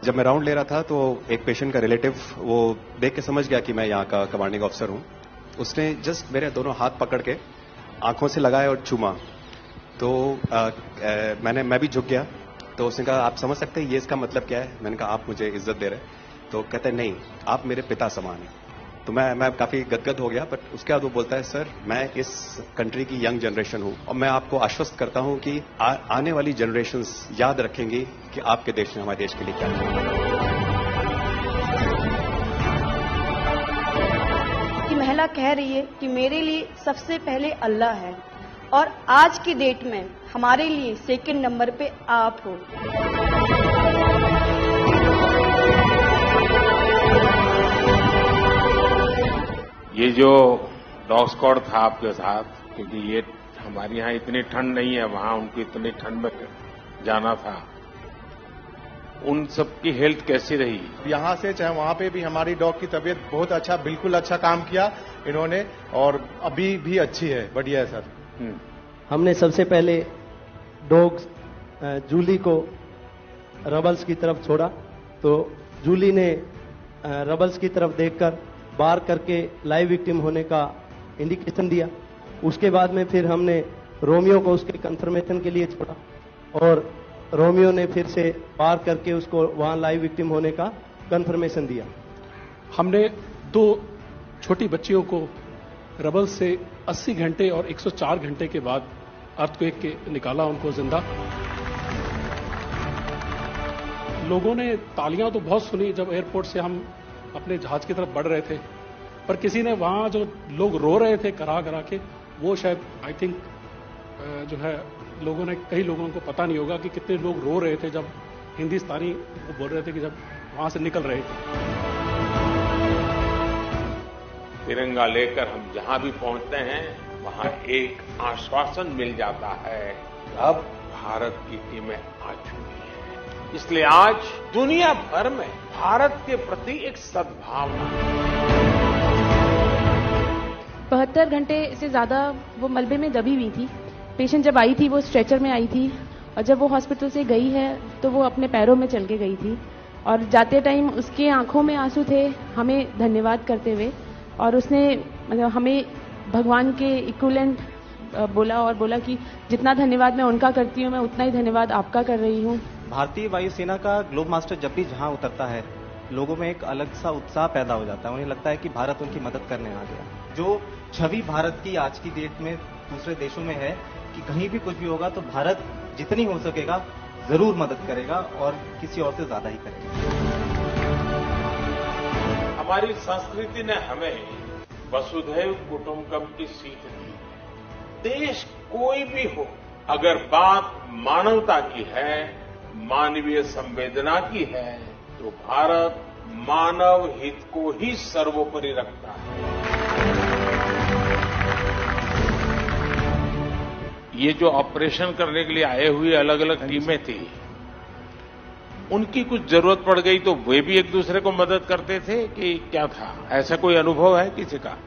जब मैं राउंड ले रहा था तो एक पेशेंट का रिलेटिव वो देख के समझ गया कि मैं यहाँ का कमांडिंग ऑफिसर हूँ। उसने जस्ट मेरे दोनों हाथ पकड़ के आंखों से लगाया और चूमा। तो मैं भी झुक गया। तो उसने कहा आप समझ सकते हैं ये इसका मतलब क्या है? मैंने कहा आप मुझे इज्जत दे रहे हैं। तो कहते हैं नहीं, आप मेरे पिता समान हैं। तो मैं काफी गदगद हो गया। बट उसके बाद वो बोलता है सर मैं इस कंट्री की यंग जनरेशन हूं और मैं आपको आश्वस्त करता हूं कि आने वाली जनरेशंस याद रखेंगी कि आपके देश ने हमारे देश के लिए क्या किया। कि महिला कह रही है कि मेरे लिए सबसे पहले अल्लाह है और आज की डेट में हमारे लिए सेकंड नंबर पे आप हो। ये जो डॉग स्क्वाड था आपके साथ, क्योंकि ये हमारे यहाँ इतनी ठंड नहीं है, वहां उनको इतनी ठंड में जाना था, उन सबकी हेल्थ कैसी रही? यहाँ से चाहे वहाँ पे भी हमारी डॉग की तबीयत बहुत अच्छा, बिल्कुल अच्छा काम किया इन्होंने और अभी भी अच्छी है, बढ़िया है सर। हमने सबसे पहले डॉग जूली को रबल्स की तरफ छोड़ा तो जूली ने रबल्स की तरफ देखकर बार करके लाइव विक्टिम होने का इंडिकेशन दिया। उसके बाद में फिर हमने रोमियो को उसके कंफर्मेशन के लिए छोड़ा और रोमियो ने फिर से बार करके उसको वहां लाइव विक्टिम होने का कंफर्मेशन दिया। हमने 2 छोटी बच्चियों को रबल से 80 घंटे और 104 घंटे के बाद अर्थक्वेक के निकाला उनको जिंदा। लोगों ने तालियां तो बहुत सुनी जब एयरपोर्ट से हम अपने जहाज की तरफ बढ़ रहे थे, पर किसी ने वहां जो लोग रो रहे थे करा करा के, वो शायद आई थिंक जो है लोगों ने, कई लोगों को पता नहीं होगा कि कितने लोग रो रहे थे जब हिंदुस्तानी वो बोल रहे थे कि जब वहां से निकल रहे थे। तिरंगा लेकर हम जहां भी पहुंचते हैं वहां एक आश्वासन मिल जाता है, अब भारत की टीमें आ चुकी हैं। इसलिए आज दुनिया भर में भारत के प्रति एक सद्भावना। 72 घंटे से ज्यादा वो मलबे में दबी हुई थी। पेशेंट जब आई थी वो स्ट्रेचर में आई थी और जब वो हॉस्पिटल से गई है तो वो अपने पैरों में चल के गई थी और जाते टाइम उसके आंखों में आंसू थे हमें धन्यवाद करते हुए, और उसने मतलब हमें भगवान के इक्विवेलेंट बोला और बोला कि जितना धन्यवाद मैं उनका करती हूँ मैं उतना ही धन्यवाद आपका कर रही हूँ। भारतीय वायुसेना का ग्लोब मास्टर जब भी जहां उतरता है लोगों में एक अलग सा उत्साह पैदा हो जाता है। उन्हें लगता है कि भारत उनकी मदद करने आ गया। जो छवि भारत की आज की डेट में दूसरे देशों में है कि कहीं भी कुछ भी होगा तो भारत जितनी हो सकेगा जरूर मदद करेगा और किसी और से ज्यादा ही करेगा। हमारी संस्कृति ने हमें वसुधैव कुटुंबकम की सीख दी। देश कोई भी हो, अगर बात मानवता की है, मानवीय संवेदना की है, तो भारत मानव हित को ही सर्वोपरि रखता है। ये जो ऑपरेशन करने के लिए आए हुए अलग अलग टीमें थी, उनकी कुछ जरूरत पड़ गई तो वे भी एक दूसरे को मदद करते थे कि क्या था? ऐसा कोई अनुभव है किसी का?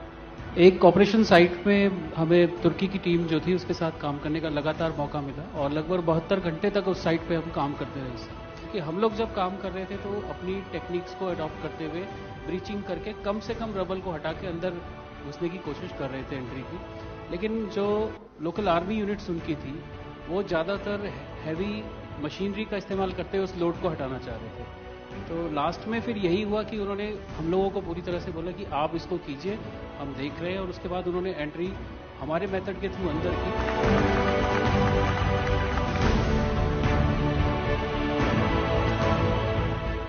एक ऑपरेशन साइट में हमें तुर्की की टीम जो थी उसके साथ काम करने का लगातार मौका मिला और लगभग 72 घंटे तक उस साइट पे हम काम करते रहे। कि हम लोग जब काम कर रहे थे तो अपनी टेक्निक्स को अडॉप्ट करते हुए ब्रीचिंग करके कम से कम रबल को हटा के अंदर घुसने की कोशिश कर रहे थे एंट्री की। लेकिन जो लोकल आर्मी यूनिट्स उनकी थी वो ज्यादातर हैवी मशीनरी का इस्तेमाल करते हुए उस लोड को हटाना चाह रहे थे। तो लास्ट में फिर यही हुआ कि उन्होंने हम लोगों को पूरी तरह से बोला कि आप इसको कीजिए, हम देख रहे हैं, और उसके बाद उन्होंने एंट्री हमारे मेथड के थ्रू अंदर की।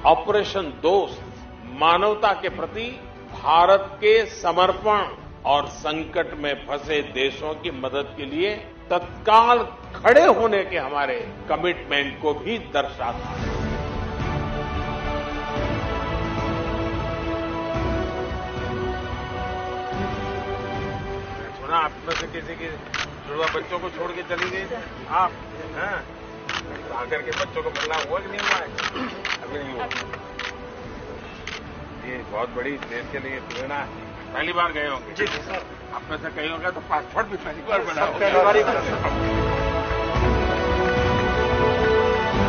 ऑपरेशन दोस्त मानवता के प्रति भारत के समर्पण और संकट में फंसे देशों की मदद के लिए तत्काल खड़े होने के हमारे कमिटमेंट को भी दर्शाता है। सुना आप में से किसी की जुड़वा बच्चों को छोड़ के चली गई थी आप, हैं? आकर के बच्चों को मिलना हुआ कि नहीं हुआ है? अभी नहीं हुआ। ये बहुत बड़ी देश के लिए प्रेरणा है। पहली बार गए होंगे? जी सर। आप में से कहीं होगा तो पासपोर्ट भी पहली बार बना होगा।